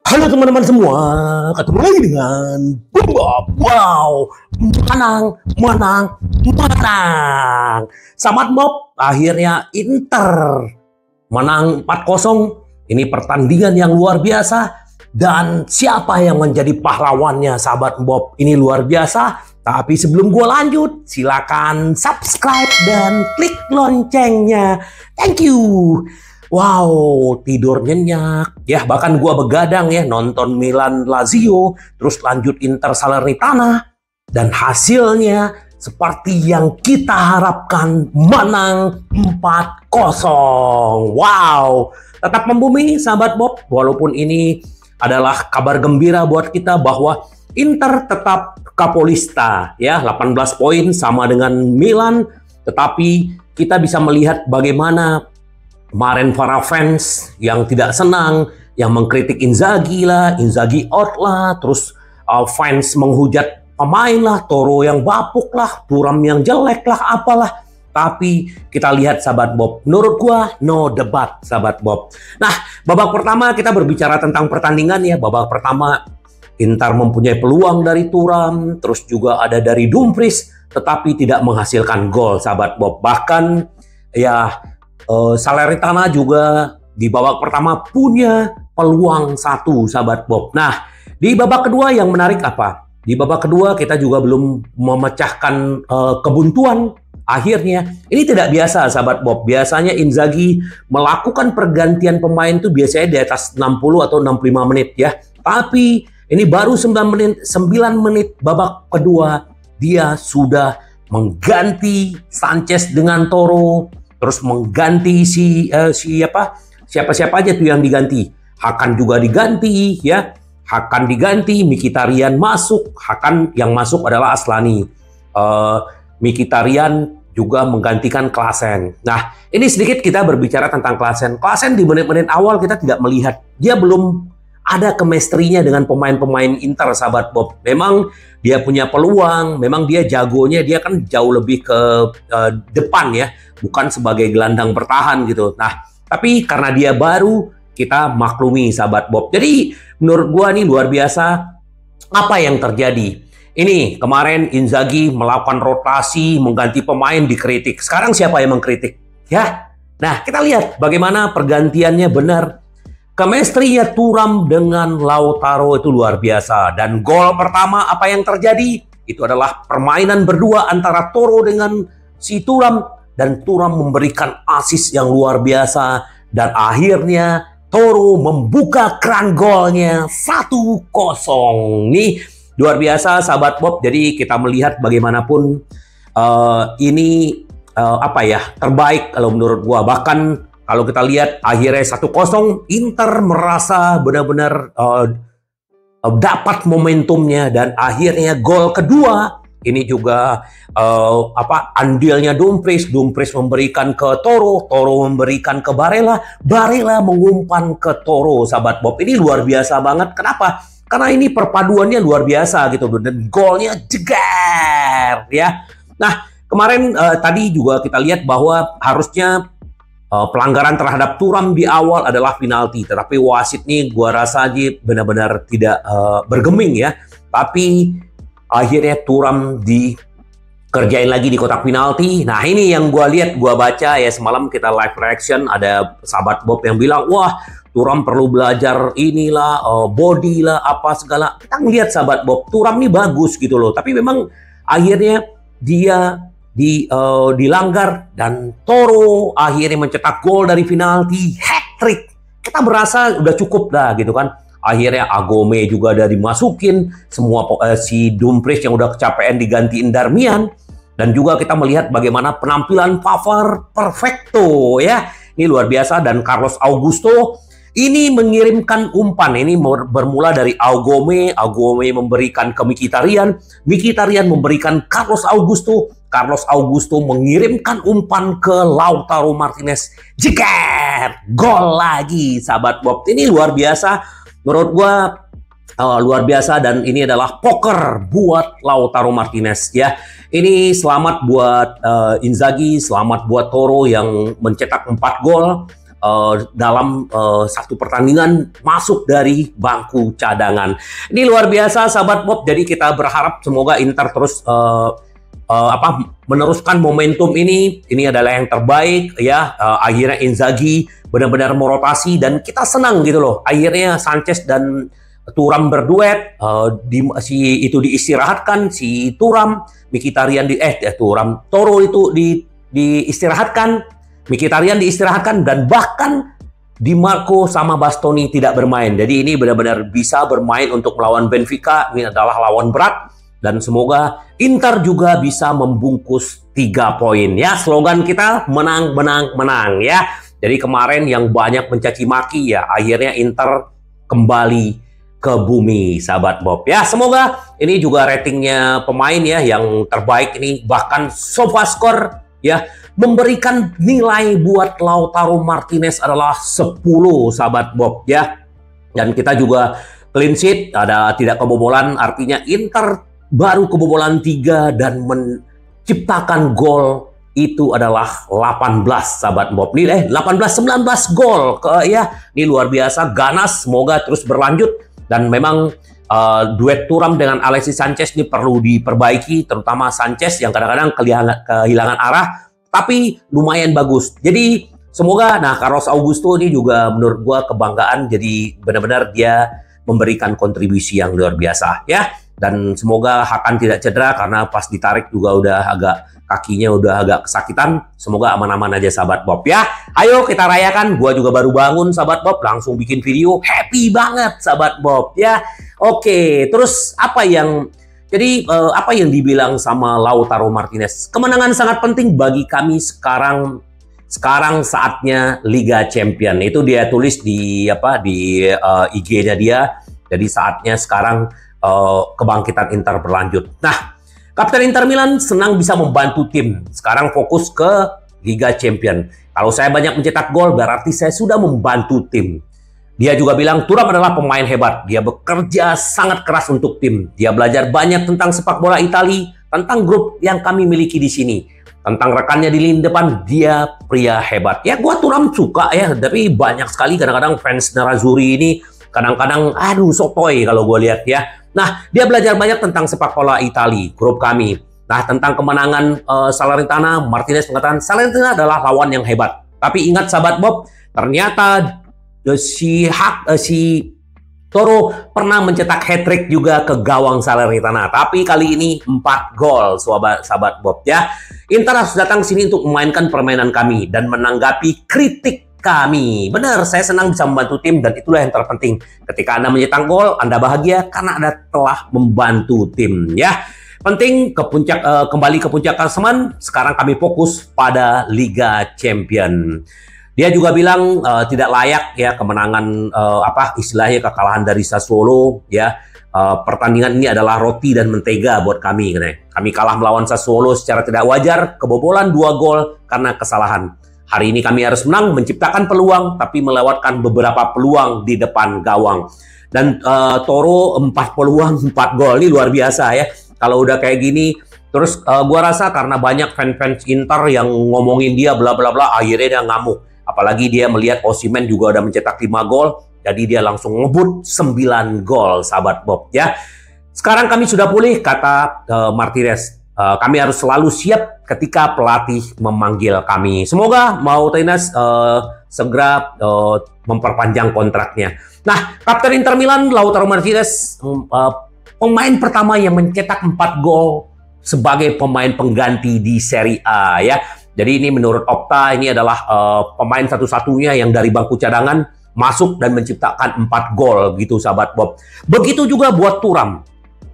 Halo teman-teman semua, ketemu lagi dengan Bob. Wow, menang, menang, menang. Selamat Bob, akhirnya Inter menang 4-0. Ini pertandingan yang luar biasa. Dan siapa yang menjadi pahlawannya sahabat Bob? Ini luar biasa. Tapi sebelum gue lanjut, silakan subscribe dan klik loncengnya. Thank you. Wow, tidur nyenyak. Ya, bahkan gua begadang ya nonton Milan Lazio, terus lanjut Inter Salernitana, dan hasilnya seperti yang kita harapkan, menang 4-0. Wow, tetap membumi sahabat Bob, walaupun ini adalah kabar gembira buat kita bahwa Inter tetap kapolista ya, 18 poin sama dengan Milan, tetapi kita bisa melihat bagaimana kemarin para fans yang tidak senang, yang mengkritik Inzaghi lah, Inzaghi out lah, terus fans menghujat pemain lah, Toro yang bapuk lah, Thuram yang jelek lah, apalah. Tapi kita lihat sahabat Bob, menurut gua no debat sahabat Bob. Nah, babak pertama kita berbicara tentang pertandingan ya. Babak pertama Inter mempunyai peluang dari Thuram, terus juga ada dari Dumfries, tetapi tidak menghasilkan gol sahabat Bob. Bahkan ya Salernitana juga di babak pertama punya peluang satu sahabat Bob. Nah, di babak kedua yang menarik apa? Di babak kedua kita juga belum memecahkan kebuntuan. Akhirnya ini tidak biasa sahabat Bob. Biasanya Inzaghi melakukan pergantian pemain itu biasanya di atas 60 atau 65 menit ya. Tapi ini baru 9 menit babak kedua dia sudah mengganti Sanchez dengan Toro. Terus mengganti siapa aja tuh yang diganti. Hakan juga diganti ya. Hakan diganti, Mkhitaryan masuk. Hakan yang masuk adalah Aslani. Mkhitaryan juga menggantikan Klaassen. Nah, ini sedikit kita berbicara tentang Klaassen. Klaassen di menit-menit awal kita tidak melihat. Dia belum ada chemistry-nya dengan pemain-pemain Inter sahabat Bob. Memang dia punya peluang, memang dia jagonya, dia kan jauh lebih ke depan ya, bukan sebagai gelandang bertahan gitu. Nah, tapi karena dia baru, kita maklumi sahabat Bob. Jadi menurut gua nih luar biasa apa yang terjadi. Ini kemarin Inzaghi melakukan rotasi, mengganti pemain, dikritik. Sekarang siapa yang mengkritik? Ya. Nah, kita lihat bagaimana pergantiannya benar. Chemistry-nya Thuram dengan Lautaro itu luar biasa. Dan gol pertama apa yang terjadi? Itu adalah permainan berdua antara Toro dengan si Thuram. Dan Thuram memberikan assist yang luar biasa. Dan akhirnya Toro membuka keran golnya 1-0. Nih luar biasa sahabat Bob. Jadi kita melihat bagaimanapun ini terbaik kalau menurut gua. Bahkan kalau kita lihat akhirnya 1-0, Inter merasa benar-benar dapat momentumnya, dan akhirnya gol kedua ini juga andilnya Dumfries memberikan ke Toro memberikan ke Barella mengumpan ke Toro sahabat Bob. Ini luar biasa banget. Kenapa? Karena ini perpaduannya luar biasa gitu, dan golnya jeger ya. Nah, kemarin tadi juga kita lihat bahwa harusnya pelanggaran terhadap Thuram di awal adalah penalti, tetapi wasit nih gua rasa aja benar-benar tidak bergeming ya. Tapi akhirnya Thuram dikerjain lagi di kotak penalti. Nah, ini yang gua lihat, gua baca ya semalam kita live reaction, ada sahabat Bob yang bilang, wah Thuram perlu belajar inilah, body lah, apa segala. Kita ngelihat sahabat Bob, Thuram nih bagus gitu loh. Tapi memang akhirnya dia dilanggar, dan Toro akhirnya mencetak gol dari penalti, hat-trick. Kita berasa udah cukup dah gitu kan. Akhirnya Agome juga udah dimasukin, semua si Dumfries yang udah kecapean digantiin Darmian, dan juga kita melihat bagaimana penampilan Pavard perfecto ya. Ini luar biasa. Dan Carlos Augusto ini mengirimkan umpan. Ini bermula dari Agome memberikan ke Mkhitaryan memberikan Carlos Augusto mengirimkan umpan ke Lautaro Martinez. Jeger! Gol lagi sahabat Bob. Ini luar biasa. Menurut gua luar biasa, dan ini adalah poker buat Lautaro Martinez ya. Ini selamat buat Inzaghi, selamat buat Toro yang mencetak 4 gol. dalam satu pertandingan masuk dari bangku cadangan. Ini luar biasa sahabat Bob. Jadi kita berharap semoga Inter terus meneruskan momentum ini. Ini adalah yang terbaik ya. Akhirnya Inzaghi benar-benar merotasi dan kita senang gitu loh. Akhirnya Sanchez dan Thuram berduet, itu diistirahatkan, si Thuram, Mkhitaryan Toro itu diistirahatkan, Mkhitaryan diistirahatkan, dan bahkan Di Marco sama Bastoni tidak bermain. Jadi ini benar-benar bisa bermain untuk melawan Benfica. Ini adalah lawan berat dan semoga Inter juga bisa membungkus 3 poin ya. Slogan kita menang, menang, menang ya. Jadi kemarin yang banyak mencaci maki ya, akhirnya Inter kembali ke bumi, sahabat Bob ya. Semoga ini juga ratingnya pemain ya yang terbaik ini, bahkan SofaScore ya memberikan nilai buat Lautaro Martinez adalah 10, sahabat Bob ya. Dan kita juga clean sheet, ada tidak kebobolan, artinya Inter baru kebobolan 3 dan menciptakan gol itu adalah 18, sahabat Bob. Nih 18-19 gol ya. Ini luar biasa, ganas, semoga terus berlanjut. Dan memang duet Thuram dengan Alexis Sanchez ini perlu diperbaiki, terutama Sanchez yang kadang-kadang kehilangan arah, tapi lumayan bagus. Jadi semoga, Carlos Augusto ini juga menurut gua kebanggaan, jadi benar-benar dia memberikan kontribusi yang luar biasa ya. Dan semoga Hakan tidak cedera karena pas ditarik juga udah kakinya udah agak kesakitan. Semoga aman-aman aja, sahabat Bob ya. Ayo kita rayakan. Gua juga baru bangun, sahabat Bob, langsung bikin video. Happy banget, sahabat Bob ya. Oke, terus apa yang dibilang sama Lautaro Martinez? Kemenangan sangat penting bagi kami sekarang saatnya Liga Champion. Itu dia tulis di IG-nya dia. Jadi saatnya sekarang kebangkitan Inter berlanjut. Kapten Inter Milan senang bisa membantu tim. Sekarang fokus ke Liga Champion. Kalau saya banyak mencetak gol, berarti saya sudah membantu tim. Dia juga bilang Thuram adalah pemain hebat. Dia bekerja sangat keras untuk tim. Dia belajar banyak tentang sepak bola Italia, tentang grup yang kami miliki di sini. Tentang rekannya di lini depan, dia pria hebat. Ya, gua Thuram suka ya, tapi banyak sekali kadang-kadang fans Nerazzurri ini kadang-kadang sotoy kalau gue lihat ya. Dia belajar banyak tentang sepak bola Italia, grup kami. Tentang kemenangan Salernitana, Martinez mengatakan Salernitana adalah lawan yang hebat. Tapi ingat, sahabat Bob, ternyata si Toro pernah mencetak hat-trick juga ke gawang Salernitana. Tapi kali ini 4 gol, sahabat Bob ya. Inter harus datang sini untuk memainkan permainan kami dan menanggapi kritik kami. Benar, saya senang bisa membantu tim dan itulah yang terpenting. Ketika Anda mencetak gol, Anda bahagia karena Anda telah membantu tim ya. Penting kembali ke puncak klasemen. Sekarang kami fokus pada Liga Champion. Dia juga bilang tidak layak ya kemenangan istilahnya kekalahan dari Sassuolo ya. Pertandingan ini adalah roti dan mentega buat kami. Kami kalah melawan Sassuolo secara tidak wajar, kebobolan 2 gol karena kesalahan. Hari ini kami harus menang, menciptakan peluang, tapi melewatkan beberapa peluang di depan gawang. Dan Toro 4 peluang, 4 gol. Ini luar biasa ya. Kalau udah kayak gini, terus gua rasa karena banyak fans Inter yang ngomongin dia bla bla bla, akhirnya dia ngamuk. Apalagi dia melihat Osimhen juga udah mencetak 5 gol, jadi dia langsung ngebut 9 gol, sahabat Bob ya. Sekarang kami sudah pulih, kata Martinez. Kami harus selalu siap ketika pelatih memanggil kami. Semoga Martinez segera memperpanjang kontraknya. Kapten Inter Milan Lautaro Martinez, pemain pertama yang mencetak 4 gol sebagai pemain pengganti di Serie A ya. Jadi ini menurut Opta ini adalah pemain satu-satunya yang dari bangku cadangan masuk dan menciptakan 4 gol gitu, sahabat Bob. Begitu juga buat Thuram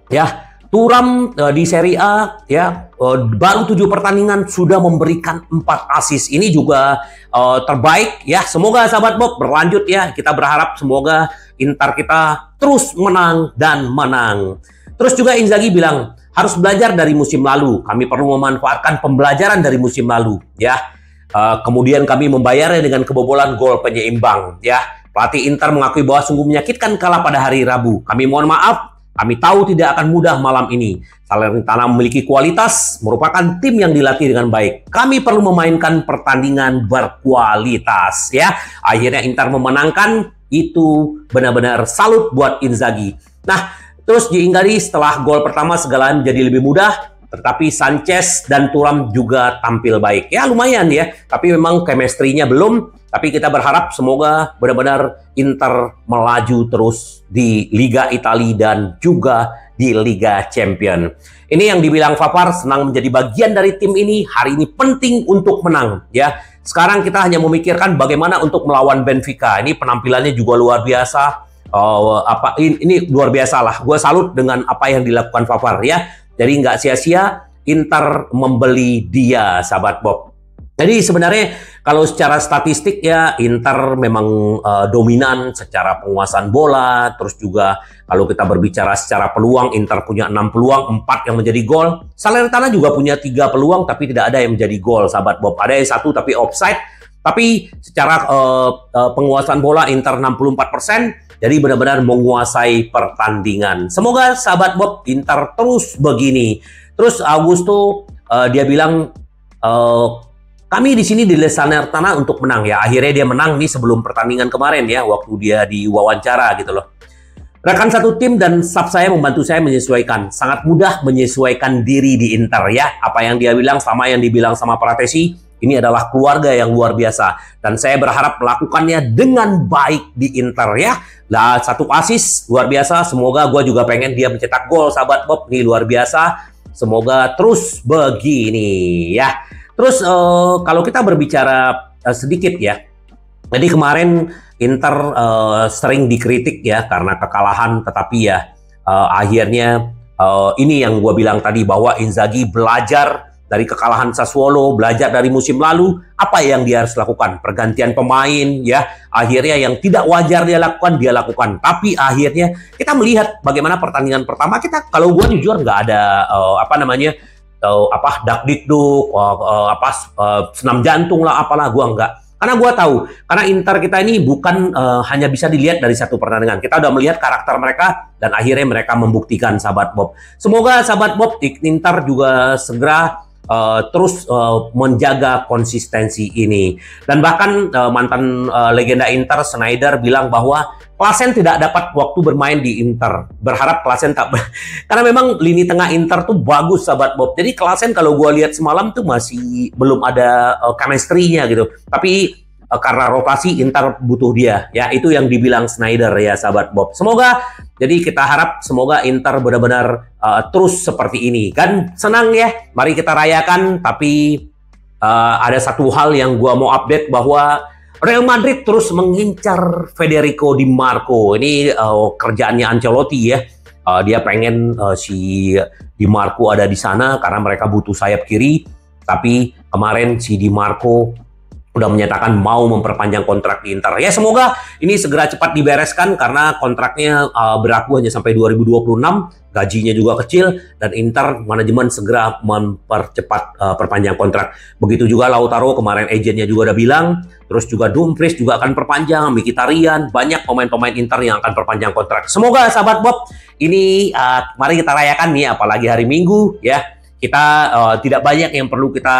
ya. Thuram di Serie A ya baru 7 pertandingan sudah memberikan 4 assist. Ini juga terbaik ya. Semoga, sahabat Bob, berlanjut ya. Kita berharap semoga Inter kita terus menang dan menang. Terus juga Inzaghi bilang harus belajar dari musim lalu. Kami perlu memanfaatkan pembelajaran dari musim lalu ya. Kemudian kami membayarnya dengan kebobolan gol penyeimbang ya. Pelatih Inter mengakui bahwa sungguh menyakitkan kalah pada hari Rabu. Kami mohon maaf. Kami tahu tidak akan mudah malam ini. Salernitana memiliki kualitas, merupakan tim yang dilatih dengan baik. Kami perlu memainkan pertandingan berkualitas, ya. Akhirnya Inter memenangkan, itu benar-benar salut buat Inzaghi. Nah, terus di Inggris setelah gol pertama segalanya menjadi lebih mudah, tetapi Sanchez dan Thuram juga tampil baik. Ya lumayan ya, tapi memang chemistry-nya belum. Tapi kita berharap semoga benar-benar Inter melaju terus di Liga Italia dan juga di Liga Champion. Ini yang dibilang Fafar, senang menjadi bagian dari tim ini. Hari ini penting untuk menang, ya. Sekarang kita hanya memikirkan bagaimana untuk melawan Benfica. Ini penampilannya juga luar biasa. Ini luar biasa lah. Gue salut dengan apa yang dilakukan Fafar, ya. Jadi nggak sia-sia Inter membeli dia, sahabat Bob. Jadi sebenarnya kalau secara statistik ya Inter memang dominan secara penguasaan bola. Terus juga kalau kita berbicara secara peluang, Inter punya 6 peluang, 4 yang menjadi gol. Salernitana juga punya 3 peluang tapi tidak ada yang menjadi gol, sahabat Bob. Ada yang 1 tapi offside. Tapi secara penguasaan bola Inter 64%. Jadi benar-benar menguasai pertandingan. Semoga sahabat Bob Inter terus begini. Terus Augusto dia bilang kami di sini di Salernitana untuk menang ya. Akhirnya dia menang nih sebelum pertandingan kemarin ya, waktu dia diwawancara gitu loh. Rekan satu tim dan staff saya membantu saya menyesuaikan. Sangat mudah menyesuaikan diri di Inter ya. Apa yang dia bilang sama yang dibilang sama Pratesi, ini adalah keluarga yang luar biasa. Dan saya berharap melakukannya dengan baik di Inter ya. Nah, 1 assist luar biasa. Semoga gue juga pengen dia mencetak gol, sahabat Bob. Ini luar biasa. Semoga terus begini ya. Terus kalau kita berbicara sedikit ya, jadi kemarin Inter sering dikritik ya karena kekalahan, tetapi ya akhirnya ini yang gue bilang tadi bahwa Inzaghi belajar dari kekalahan Sassuolo, belajar dari musim lalu, apa yang dia harus lakukan? Pergantian pemain ya, akhirnya yang tidak wajar dia lakukan. Tapi akhirnya kita melihat bagaimana pertandingan pertama kita, kalau gue jujur nggak ada dakdikduk, senam jantung lah, apalah, gua enggak. Karena gua tahu, karena Inter kita ini bukan hanya bisa dilihat dari satu pertandingan. Kita udah melihat karakter mereka dan akhirnya mereka membuktikan, sahabat Bob. Semoga sahabat Bob Inter juga segera terus menjaga konsistensi ini. Dan bahkan mantan legenda Inter Sneijder bilang bahwa Klaassen tidak dapat waktu bermain di Inter. Berharap Klaassen tak karena memang lini tengah Inter tuh bagus, sahabat Bob. Jadi Klaassen kalau gue lihat semalam tuh masih belum ada chemistry-nya gitu. Tapi karena rotasi Inter butuh dia. Ya, itu yang dibilang Sneijder ya, sahabat Bob. Semoga, jadi kita harap semoga Inter benar-benar terus seperti ini. Kan senang ya, mari kita rayakan. Tapi ada satu hal yang gue mau update bahwa Real Madrid terus mengincar Federico Di Marco. Ini kerjaannya Ancelotti ya. Dia pengen si Di Marco ada di sana karena mereka butuh sayap kiri. Tapi kemarin si Di Marco udah menyatakan mau memperpanjang kontrak di Inter. Ya semoga ini segera cepat dibereskan karena kontraknya berlaku hanya sampai 2026, gajinya juga kecil dan Inter manajemen segera mempercepat perpanjang kontrak. Begitu juga Lautaro, kemarin agennya juga udah bilang, terus juga Dumfries juga akan perpanjang, Mkhitaryan, banyak pemain-pemain Inter yang akan perpanjang kontrak. Semoga sahabat Bob ini mari kita rayakan nih, apalagi hari Minggu ya. Kita tidak banyak yang perlu kita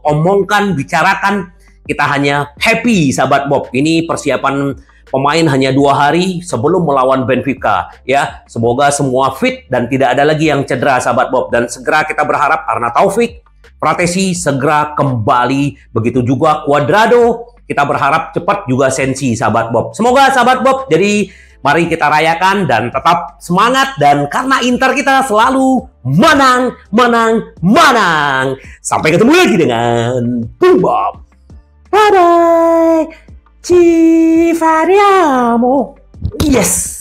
omongkan, bicarakan. Kita hanya happy, sahabat Bob. Ini persiapan pemain hanya 2 hari sebelum melawan Benfica. Ya, semoga semua fit dan tidak ada lagi yang cedera, sahabat Bob. Dan segera kita berharap Arna Taufik, Pratesi segera kembali. Begitu juga Cuadrado. Kita berharap cepat juga Sensi, sahabat Bob. Semoga, sahabat Bob. Jadi mari kita rayakan dan tetap semangat. Dan karena Inter kita selalu menang, menang, menang. Sampai ketemu lagi dengan Bung Bob. Bye bye, ci fariamo. Yes.